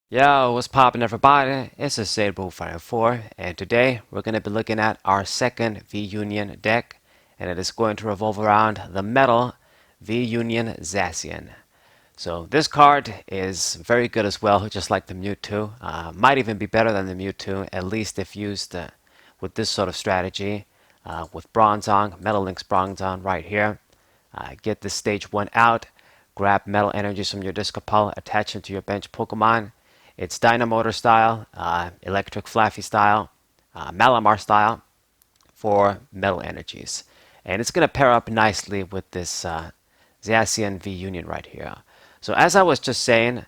Yo, what's poppin' everybody? It's Zacian and today we're going to be looking at our second V-Union deck, and it is going to revolve around the metal V-Union Zacian. So this card is very good as well, just like the Mewtwo. Might even be better than the Mewtwo, at least if used with this sort of strategy. With Bronzong, Metal Link's Bronzong right here. Get this stage 1 out, grab metal energies from your discard pile, attach them to your bench Pokemon. It's Dynamotor style, Electric Flaffy style, Malamar style for metal energies. And it's going to pair up nicely with this Zacian V Union right here. So as I was just saying,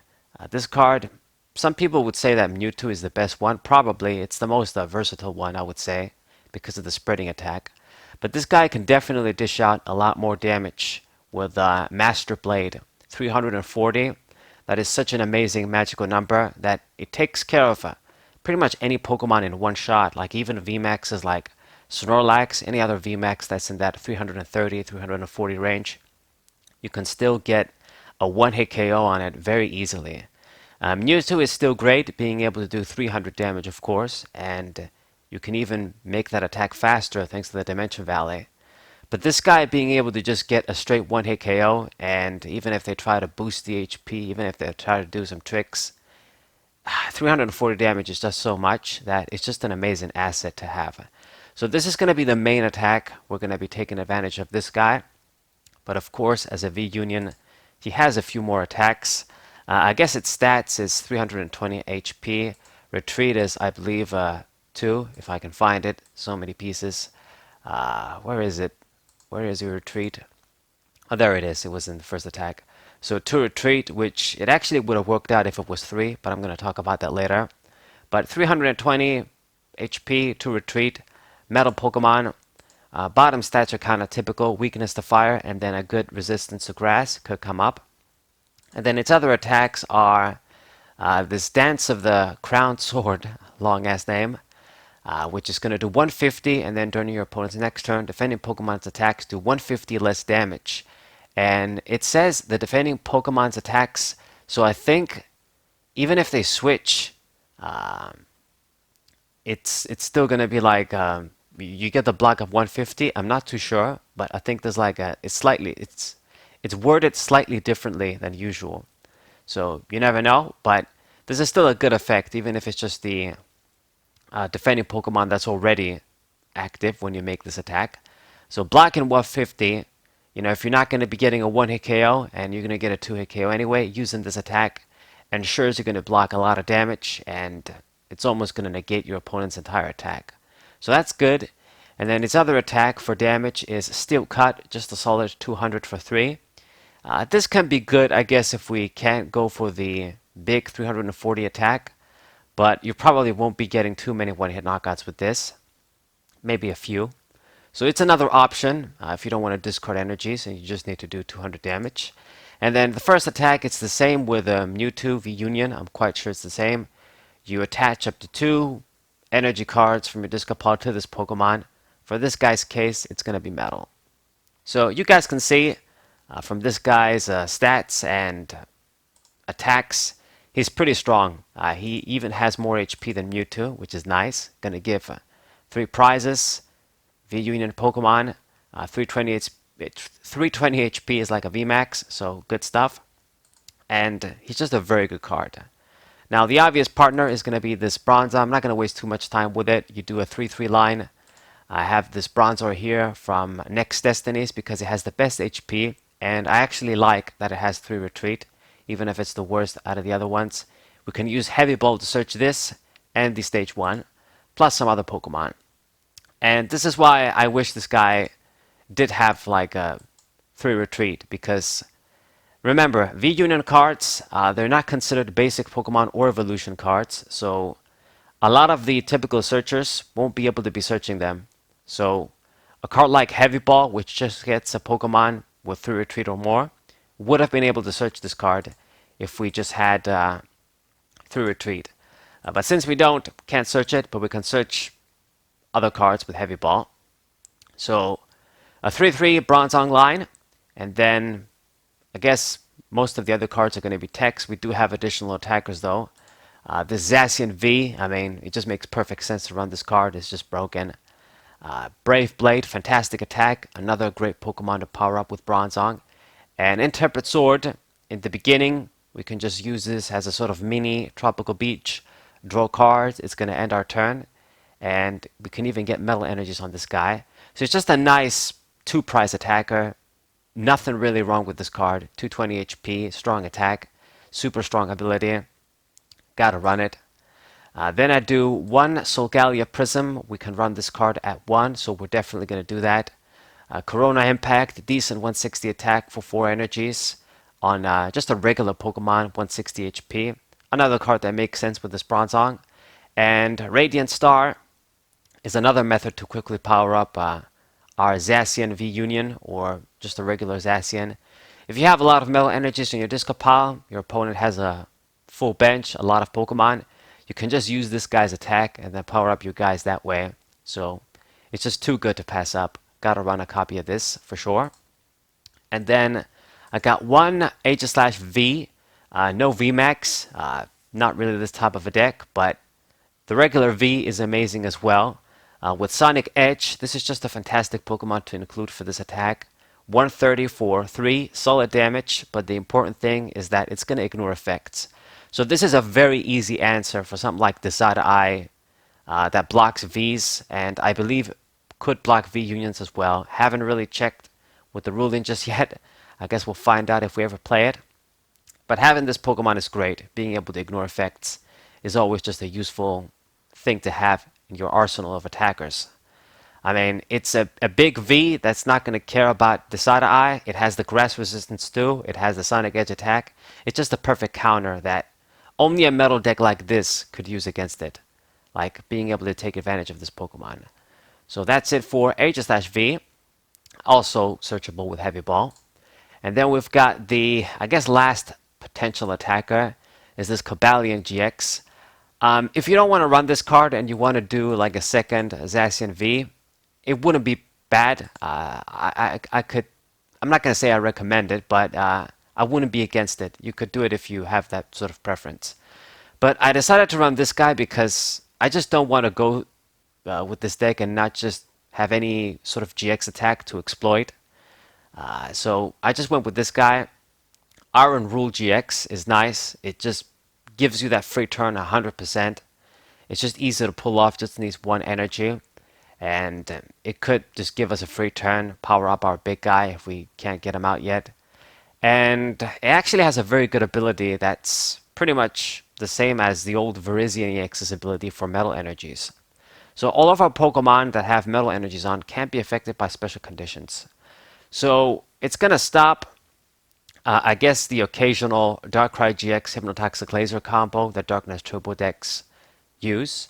this card, some people would say that Mewtwo is the best one. Probably it's the most versatile one, I would say, because of the spreading attack. But this guy can definitely dish out a lot more damage with Master Blade 340. That is such an amazing magical number that it takes care of pretty much any Pokemon in one shot. Like even VMAXs like Snorlax, any other VMAX that's in that 330, 340 range, you can still get a one-hit KO on it very easily. Mewtwo is still great, being able to do 300 damage, of course, and you can even make that attack faster thanks to the Dimension Valley. But this guy being able to just get a straight one-hit KO, and even if they try to boost the HP, even if they try to do some tricks, 340 damage is just so much that it's just an amazing asset to have. So this is going to be the main attack. We're going to be taking advantage of this guy. But of course, as a V-Union, he has a few more attacks. I guess its stats is 320 HP. Retreat is, I believe, 2, if I can find it. So many pieces. Where is it? Where is your retreat? Oh, there it is. It was in the first attack. So 2 retreat, which it actually would have worked out if it was 3, but I'm going to talk about that later. But 320 HP, 2 retreat, metal Pokemon. Bottom stats are kind of typical. Weakness to fire, and then a good resistance to grass could come up. And then its other attacks are this Dance of the Crowned Sword, long ass name, which is going to do 150, and then during your opponent's next turn, defending Pokemon's attacks do 150 less damage. And it says the defending Pokemon's attacks, so I think even if they switch, it's still going to be like you get the block of 150. I'm not too sure, but I think there's like it's worded slightly differently than usual. So you never know, but this is still a good effect, even if it's just the defending Pokemon that's already active when you make this attack. So blocking 150, if you're not going to be getting a one-hit KO and you're going to get a two-hit KO anyway, using this attack ensures you're going to block a lot of damage, and it's almost going to negate your opponent's entire attack. So that's good. And then its other attack for damage is Steel Cut, just a solid 200 for 3. This can be good, I guess, if we can't go for the big 340 attack, but you probably won't be getting too many one-hit knockouts with this. Maybe a few. So it's another option if you don't want to discard energies and you just need to do 200 damage. And then the first attack, it's the same with Mewtwo V Union. I'm quite sure it's the same. You attach up to 2 energy cards from your discard pile to this Pokemon. For this guy's case, it's going to be metal. So you guys can see from this guy's stats and attacks, he's pretty strong. He even has more HP than Mewtwo, which is nice. Going to give 3 prizes. V-Union Pokemon, 320 HP is like a VMAX, so good stuff. And he's just a very good card. Now, the obvious partner is going to be this Bronzong. I'm not going to waste too much time with it. You do a 3-3 line. I have this Bronzor here from Next Destinies because it has the best HP, and I actually like that it has 3 retreat, even if it's the worst out of the other ones. We can use Heavy Ball to search this and the stage 1, plus some other Pokemon. And this is why I wish this guy did have like a 3 retreat, because remember, V-Union cards, they're not considered basic Pokemon or evolution cards, so a lot of the typical searchers won't be able to be searching them. So a card like Heavy Ball, which just gets a Pokemon with 3 retreat or more, would have been able to search this card if we just had 3 retreat. But since we can't search it, but we can search other cards with Heavy Ball. So a 3-3 Bronzong line, and then I guess most of the other cards are going to be text. We do have additional attackers though. This Zacian V, I mean, it just makes perfect sense to run this card. It's just broken. Brave Blade, fantastic attack. Another great Pokemon to power up with Bronzong. And Interpret Sword, in the beginning, we can just use this as a sort of mini Tropical Beach. Draw cards, it's going to end our turn. And we can even get Metal Energies on this guy. So it's just a nice 2-price attacker. Nothing really wrong with this card. 220 HP, strong attack, super strong ability. Gotta run it. Then I do 1 Solgalea Prism. We can run this card at 1, so we're definitely going to do that. Corona Impact, decent 160 attack for 4 energies on just a regular Pokemon, 160 HP. Another card that makes sense with this Bronzong. And Radiant Star is another method to quickly power up our Zacian V Union or just a regular Zacian. If you have a lot of metal energies in your discard pile, your opponent has a full bench, a lot of Pokemon, you can just use this guy's attack and then power up your guys that way. So it's just too good to pass up. Gotta run a copy of this for sure. And then I got 1 H/V, no VMAX, not really this type of a deck, but the regular V is amazing as well. With Sonic Edge, this is just a fantastic Pokemon to include for this attack. 130 for 3 solid damage, but the important thing is that it's going to ignore effects. So this is a very easy answer for something like Desire Eye that blocks Vs, and I believe could block V unions as well. Haven't really checked with the ruling just yet. I guess we'll find out if we ever play it. But having this Pokemon is great. Being able to ignore effects is always just a useful thing to have in your arsenal of attackers. I mean, it's a big V that's not going to care about Desire Eye. It has the grass resistance too. It has the Sonic Edge attack. It's just a perfect counter that only a metal deck like this could use against it. Like being able to take advantage of this Pokemon. So that's it for H/V. Also searchable with Heavy Ball. And then we've got the, I guess, last potential attacker is this Cobalion GX. If you don't want to run this card and you want to do like a second Zacian V, it wouldn't be bad. I'm not going to say I recommend it, but I wouldn't be against it. You could do it if you have that sort of preference. But I decided to run this guy because I just don't want to go with this deck and not just have any sort of GX attack to exploit. So I just went with this guy. Iron Rule GX is nice. It just gives you that free turn 100%. It's just easy to pull off, just needs 1 energy. And it could just give us a free turn, power up our big guy if we can't get him out yet. And it actually has a very good ability that's pretty much the same as the old Virizion EX's ability for metal energies. So all of our Pokemon that have metal energies on can't be affected by special conditions. So it's going to stop, I guess, the occasional Darkrai GX Hypnotoxic Laser combo that Darkness Turbo decks use.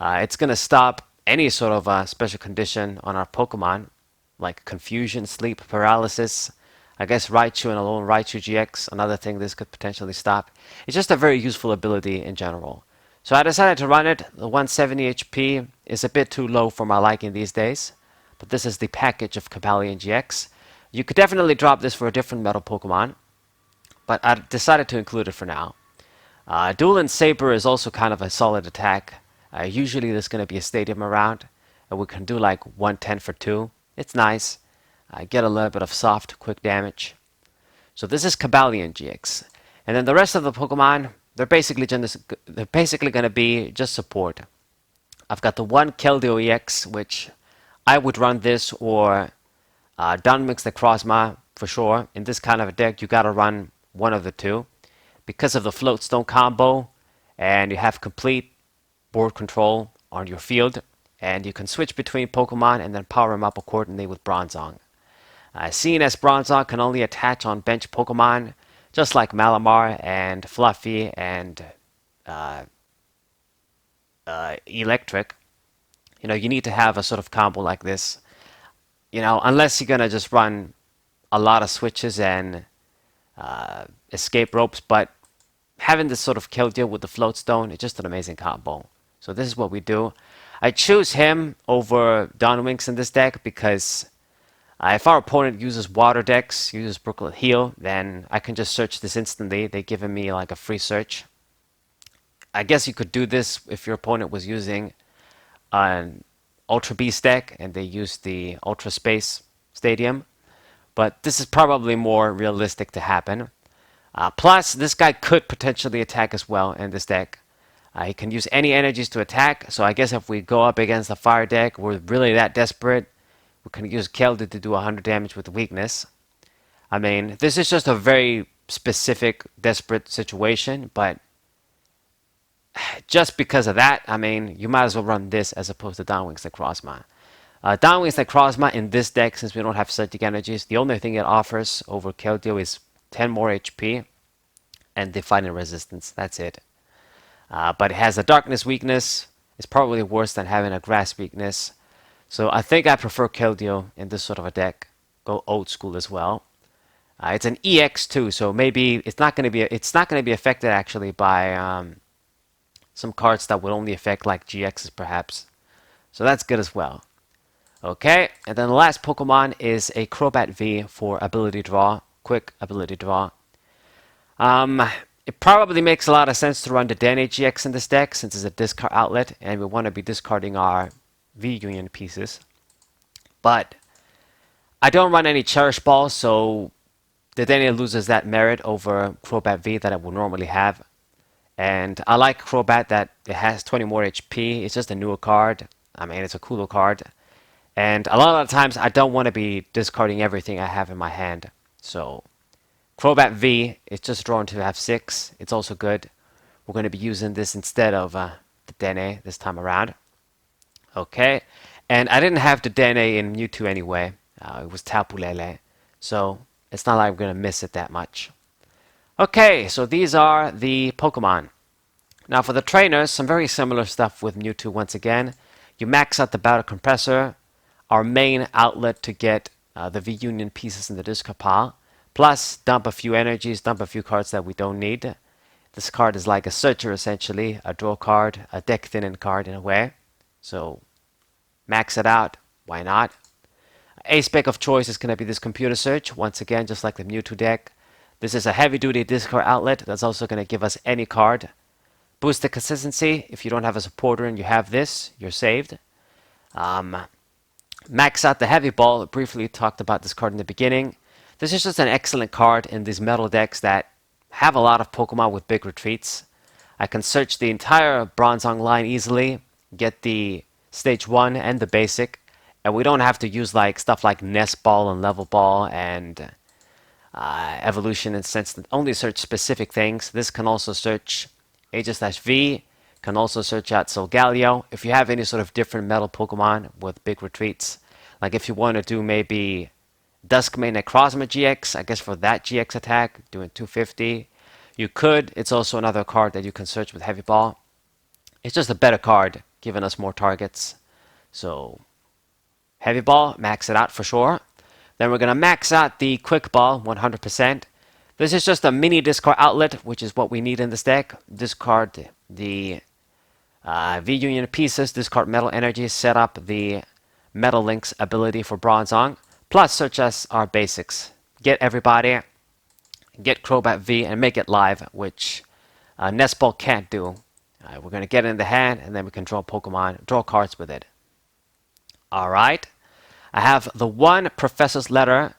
It's going to stop any sort of special condition on our Pokemon, like Confusion, Sleep, Paralysis. I guess Raichu and Alone Raichu GX, another thing this could potentially stop. It's just a very useful ability in general. So I decided to run it. The 170 HP is a bit too low for my liking these days, but this is the package of Cobalion GX. You could definitely drop this for a different metal Pokemon, but I decided to include it for now. Dueling Saber is also kind of a solid attack. Usually there's going to be a stadium around, and we can do like 110 for 2. It's nice. Get a little bit of soft, quick damage. So this is Cobalion GX. And then the rest of the Pokemon, they're basically going to be just support. I've got the 1 Keldeo EX, which I would run this or Dunmix the Necrozma for sure. In this kind of a deck, you got to run one of the two because of the Floatstone combo, and you have complete board control on your field, and you can switch between Pokemon and then power them up accordingly with Bronzong. Seeing as Bronzong can only attach on bench Pokemon, just like Malamar and Fluffy and Electric, you need to have a sort of combo like this. Unless you're gonna just run a lot of switches and escape ropes, but having this sort of kill deal with the Floatstone is just an amazing combo. So this is what we do. I choose him over Donwinks in this deck because if our opponent uses water decks, uses Brooklet Heal, then I can just search this instantly. They're giving me like a free search. I guess you could do this if your opponent was using an Ultra Beast deck and they used the Ultra Space Stadium, but this is probably more realistic to happen. Plus, this guy could potentially attack as well in this deck. He can use any energies to attack, so I guess if we go up against a fire deck, we're really that desperate, we can use Keldeo to do 100 damage with weakness. I mean, this is just a very specific, desperate situation, but just because of that, I mean, you might as well run this as opposed to Downwings Necrozma. Downwings Necrozma in this deck, since we don't have psychic energies, the only thing it offers over Keldeo is 10 more HP and Defiant Resistance. That's it. But it has a Darkness weakness. It's probably worse than having a Grass weakness. So I think I prefer Keldeo in this sort of a deck. Go old school as well. It's an EX too, so maybe it's not going to be affected actually by some cards that would only affect like GXs perhaps. So that's good as well. Okay, and then the last Pokemon is a Crobat V for ability draw, quick ability draw. It probably makes a lot of sense to run the Dene GX in this deck since it's a discard outlet and we want to be discarding our V-Union pieces. But I don't run any Cherish Balls, so the Dene loses that merit over Crobat V that it would normally have. And I like Crobat that it has 20 more HP. It's just a newer card. I mean, it's a cooler card. And a lot of the times, I don't want to be discarding everything I have in my hand. So, Crobat V is just drawn to have 6. It's also good. We're going to be using this instead of the Dene this time around. Okay. And I didn't have the Dene in Mewtwo anyway. It was Tapu Lele. So, it's not like I'm going to miss it that much. Okay, so these are the Pokemon. Now for the trainers, some very similar stuff with Mewtwo once again. You max out the Battle Compressor, our main outlet to get the V-Union pieces in the discard pile. Plus, dump a few energies, dump a few cards that we don't need. This card is like a searcher essentially, a draw card, a deck thinning card in a way. So, max it out, why not? A spec of choice is going to be this Computer Search, once again just like the Mewtwo deck. This is a heavy-duty discard outlet that's also going to give us any card. Boost the consistency. If you don't have a supporter and you have this, you're saved. Max out the heavy ball. Briefly talked about this card in the beginning. This is just an excellent card in these metal decks that have a lot of Pokemon with big retreats. I can search the entire Bronzong line easily, get the Stage 1 and the basic, and we don't have to use like stuff like Nest Ball and Level Ball and Evolution in the sense that only search specific things. This can also search Aegis-V, can also search out Solgaleo. If you have any sort of different metal Pokemon with big retreats, like if you want to do maybe Duskmane Necrozma GX, I guess for that GX attack, doing 250, you could. It's also another card that you can search with Heavy Ball. It's just a better card, giving us more targets. So, Heavy Ball, max it out for sure. Then we're going to max out the Quick Ball 100%. This is just a mini discard outlet, which is what we need in this deck. Discard the V-Union pieces, discard Metal Energy, set up the Metal Link's ability for Bronzong, plus search as our basics. Get everybody, get Crobat V, and make it live, which Nest Ball can't do. We're going to get it in the hand, and then we can draw Pokemon, draw cards with it. Alright. I have the one Professor's Letter,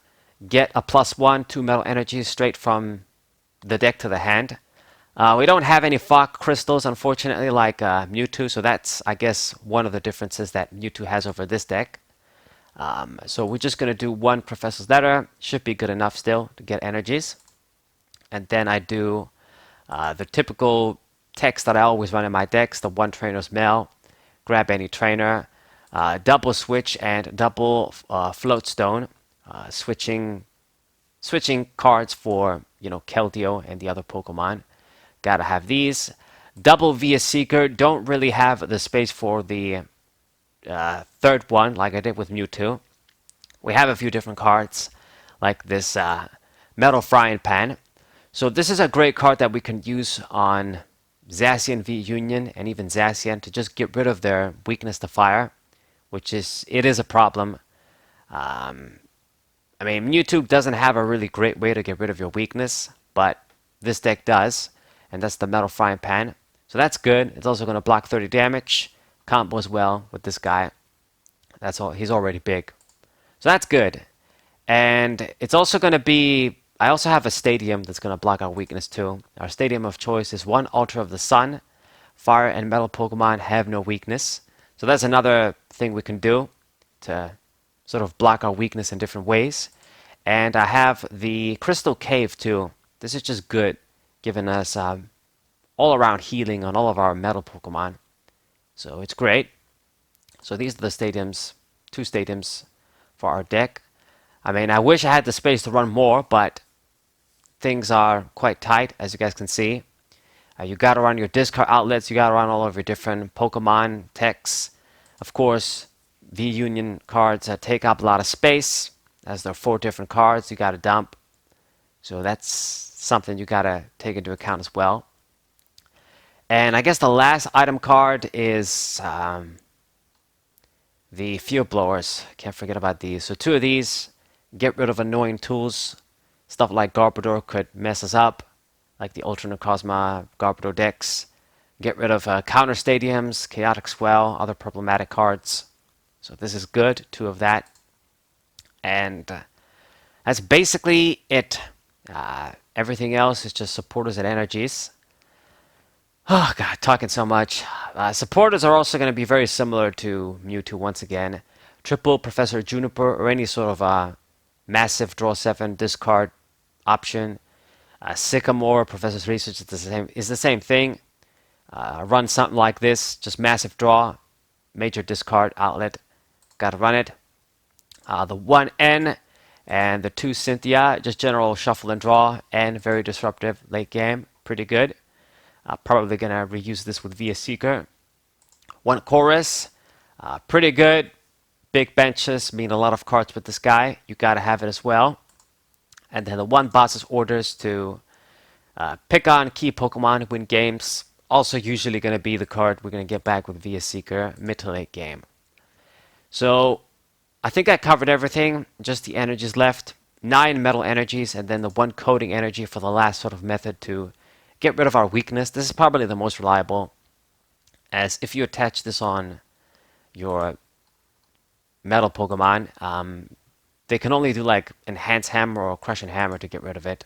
get a +1, 2 Metal Energies straight from the deck to the hand. We don't have any Fog Crystals, unfortunately, like Mewtwo, so that's, I guess, one of the differences that Mewtwo has over this deck. So we're just going to do one Professor's Letter, should be good enough still to get energies. And then I do the typical text that I always run in my decks, the one Trainer's Mail, grab any trainer, double switch and double float stone, switching cards for Keldeo and the other Pokemon. Gotta have these. Double Via Seeker. Don't really have the space for the third one like I did with Mewtwo. We have a few different cards like this Metal Frying Pan. So this is a great card that we can use on Zacian V Union and even Zacian to just get rid of their weakness to fire, which is a problem. I mean, Mewtwo doesn't have a really great way to get rid of your weakness, but this deck does, and that's the Metal Frying Pan. So that's good. It's also going to block 30 damage. Combo as well with this guy. That's all. He's already big. So that's good. And it's also going to be... I also have a stadium that's going to block our weakness too. Our stadium of choice is 1 Altar of the Sun. Fire and metal Pokemon have no weakness. So that's another thing we can do to sort of block our weakness in different ways. And I have the Crystal Cave too. This is just good, giving us all around healing on all of our metal Pokemon. So it's great. So these are the stadiums, 2 stadiums for our deck. I mean, I wish I had the space to run more, but things are quite tight, as you guys can see. You got to run your discard outlets. You got to run all of your different Pokemon techs. Of course, V-Union cards take up a lot of space, as there are 4 different cards you got to dump. So that's something you got to take into account as well. And I guess the last item card is the Field Blowers. Can't forget about these. So 2 of these, get rid of annoying tools. Stuff like Garbodor could mess us up, like the Ultra Necrozma Garbodor decks. Get rid of counter stadiums, Chaotic Swell, other problematic cards. So this is good, 2 of that. And that's basically it. Everything else is just supporters and energies. Oh god, talking so much. Supporters are also going to be very similar to Mewtwo once again. Triple Professor Juniper or any sort of massive draw 7 discard option. Sycamore, Professor's Research is the same thing. Run something like this, just massive draw, major discard outlet. Gotta run it. The 1N and the 2 Cynthia, just general shuffle and draw, and very disruptive late game. Pretty good. Probably gonna reuse this with Via Seeker. 1 Chorus, pretty good. Big benches mean a lot of cards with this guy. You gotta have it as well. And then the 1 Boss's Orders to pick on key Pokemon, win games. Also usually going to be the card we're going to get back with Via Seeker mid to late game. So I think I covered everything. Just the energies left. 9 metal energies and then the 1 coding energy for the last sort of method to get rid of our weakness. This is probably the most reliable, as if you attach this on your metal Pokemon, they can only do like Enhance Hammer or Crush and Hammer to get rid of it.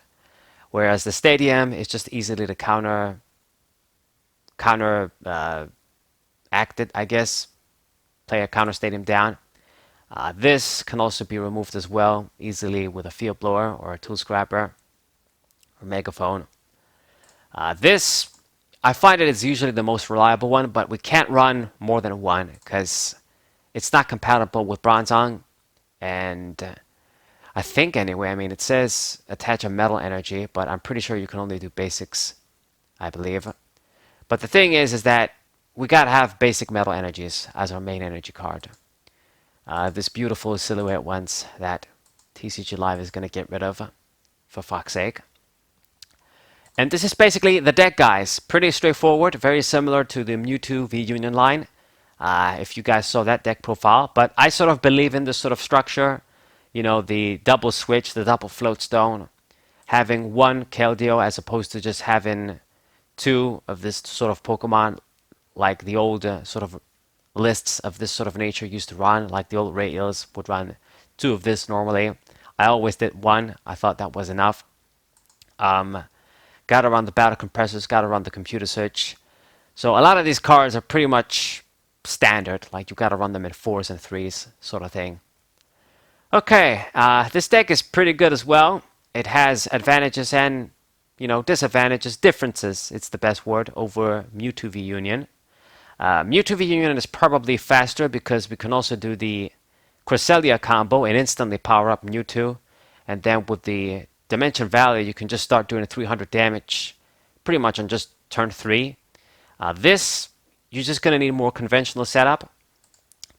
Whereas the Stadium is just easily to counter act it, I guess. Play a counter Stadium down. This can also be removed as well, easily with a Field Blower or a Tool Scrapper or Megaphone. This, I find it is usually the most reliable one, but we can't run more than 1 because it's not compatible with Bronzong. And I think anyway, I mean, it says attach a metal energy, but I'm pretty sure you can only do basics, I believe. But the thing is that we gotta have basic metal energies as our main energy card. This beautiful silhouette ones that TCG Live is gonna get rid of, for fuck's sake. And this is basically the deck, guys. Pretty straightforward, very similar to the Mewtwo V-Union line. If you guys saw that deck profile, but I sort of believe in this sort of structure, you know, the double switch, the double float stone, having 1 Keldeo as opposed to just having 2 of this sort of Pokemon, like the old sort of lists of this sort of nature used to run, like the old Radials would run 2 of this normally. I always did 1. I thought that was enough. Gotta run the battle compressors, gotta run the computer search. So a lot of these cards are pretty much standard, like you gotta run them in 4s and 3s sort of thing. Okay, this deck is pretty good as well. It has advantages and, you know, disadvantages, differences, it's the best word, over Mewtwo V Union. Mewtwo V Union is probably faster because we can also do the Cresselia combo and instantly power up Mewtwo, and then with the Dimension Valley you can just start doing 300 damage pretty much on just turn 3. This, you're just going to need a more conventional setup.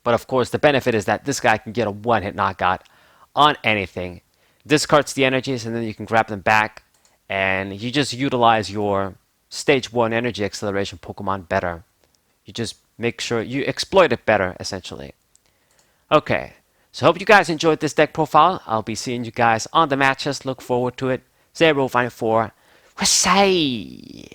But of course, the benefit is that this guy can get a 1-hit knockout on anything. Discards the energies and then you can grab them back. And you just utilize your Stage 1 Energy Acceleration Pokemon better. You just make sure you exploit it better, essentially. Okay, so hope you guys enjoyed this deck profile. I'll be seeing you guys on the matches. Look forward to it. 054. Say.